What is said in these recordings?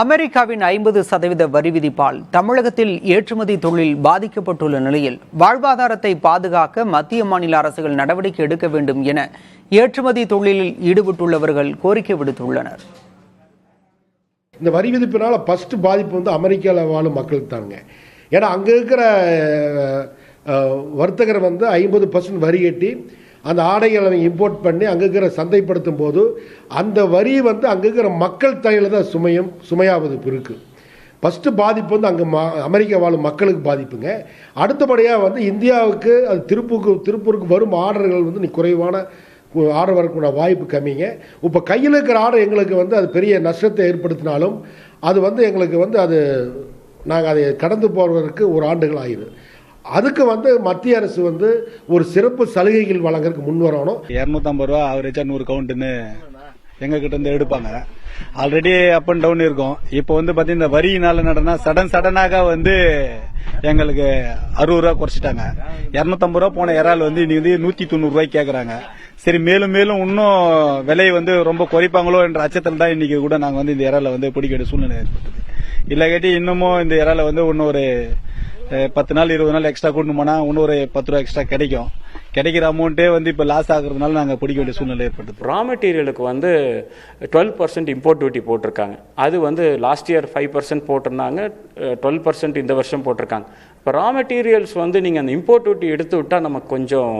அமெரிக்காவின் 50% வரி விதிப்பால் தமிழகத்தில் ஏற்றுமதி தொழில் பாதிக்கப்பட்டுள்ள நிலையில் வாழ்வாதாரத்தை பாதுகாக்க மத்திய மாநில அரசுகள் நடவடிக்கை எடுக்க வேண்டும் என ஏற்றுமதி தொழிலில் ஈடுபட்டுள்ளவர்கள் கோரிக்கை விடுத்துள்ளனர். இந்த வரி விதிப்பினால ஃபர்ஸ்ட் பாதிப்பு வந்து அமெரிக்காவில் வாழும் மக்களுக்கு தாங்க. ஏன்னா அங்கே இருக்கிற வர்த்தகர் வந்து 50% வரி கட்டி அந்த ஆடைகளை இம்போர்ட் பண்ணி அங்கே இருக்கிற சந்தைப்படுத்தும் போது அந்த வரி வந்து அங்கே இருக்கிற மக்கள் தலையில் தான் சுமையாவது இருக்குது. ஃபஸ்ட்டு பாதிப்பு வந்து அங்கே அமெரிக்கா வாழும் மக்களுக்கு பாதிப்புங்க. அடுத்தபடியாக வந்து இந்தியாவுக்கு அது திருப்பூருக்கு வரும் ஆர்டர்கள் வந்து குறைவான ஆர்டர் வரக்கூடிய வாய்ப்பு கம்மிங்க. இப்போ கையில் இருக்கிற ஆர்டர் எங்களுக்கு வந்து அது பெரிய நஷ்டத்தை ஏற்படுத்தினாலும் அது வந்து எங்களுக்கு வந்து அது நாங்கள் அதை கடந்து போவதற்கு ஒரு ஆண்டுகள் ஆகிடுது. அதுக்கு வந்து மத்திய அரசு வந்து ஒரு சிறப்பு சலுகைகள் வழங்குறதுக்கு முன் வரணும். 250 ரூபா ஆவரேஜா 100 கவுண்ட்னு எங்க கிட்ட இருந்து எடுப்பாங்க. ஆல்ரெடி அப் அண்ட் டவுன் இருக்கும். இப்போ வந்து பாத்தீங்கன்னா இந்த வரியினால நடனா சடனாக வந்து எங்களுக்கு 60 ரூபா குறைச்சிட்டாங்க. 250 ரூபா போன இறால் வந்து இன்னைக்கு 190 ரூபாய்க்கு கேட்கறாங்க. சரி, மேலும் இன்னும் விலை வந்து ரொம்ப குறைப்பாங்களோ என்ற அச்சத்தில் தான் இன்னைக்கு கூட நாங்க வந்து இந்த இறால வந்து பிடிக்க வேண்டிய சூழ்நிலை ஏற்பட்டது. இல்ல கேட்டி இன்னமும் இந்த இறால வந்து இன்னும் ஒரு 10 நாள் 20 நாள் எக்ஸ்ட்ரா கூட்டு போனா இன்னும் ஒரு 10 ரூபா எக்ஸ்ட்ரா கிடைக்கிற அமௌண்ட்டே வந்து இப்ப லாஸ் ஆகுறதுனால நாங்க பிடிக்க வேண்டிய சூழ்நிலை ஏற்பட்டது. ரா மெட்டீரியலுக்கு வந்து 12% இம்போர்ட் டியூட்டி போட்டிருக்காங்க. அது வந்து லாஸ்ட் இயர் 5% போட்டிருந்தாங்க, 12% இந்த வருஷம் போட்டிருக்காங்க. இப்போ ரா மெட்டீரியல்ஸ் வந்து நீங்கள் அந்த இம்போர்ட் டியூட்டி எடுத்து விட்டால் நமக்கு கொஞ்சம்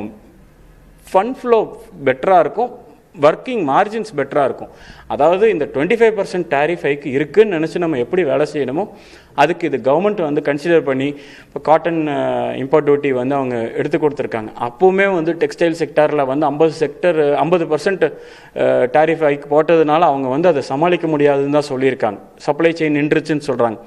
ஃபண்ட் ஃப்ளோ பெட்டராக இருக்கும், ஒர்க்கிங் மார்ஜின்ஸ் பெட்டராக இருக்கும். அதாவது இந்த 25% டேரிஃப் ஹைக்கு இருக்குன்னு நினச்சி நம்ம எப்படி வேலை செய்யணுமோ அதுக்கு இது கவர்மெண்ட் வந்து கன்சிடர் பண்ணி இப்போ காட்டன் இம்போர்ட் டியூட்டி வந்து அவங்க எடுத்து கொடுத்துருக்காங்க. அப்போவுமே வந்து டெக்ஸ்டைல் செக்டாரில் வந்து 50% டேரிஃப் ஹைக் போட்டதுனால அவங்க வந்து அதை சமாளிக்க முடியாதுன்னு தான் சொல்லியிருக்காங்க. சப்ளை செயின் நின்றுச்சுன்னு சொல்கிறாங்க.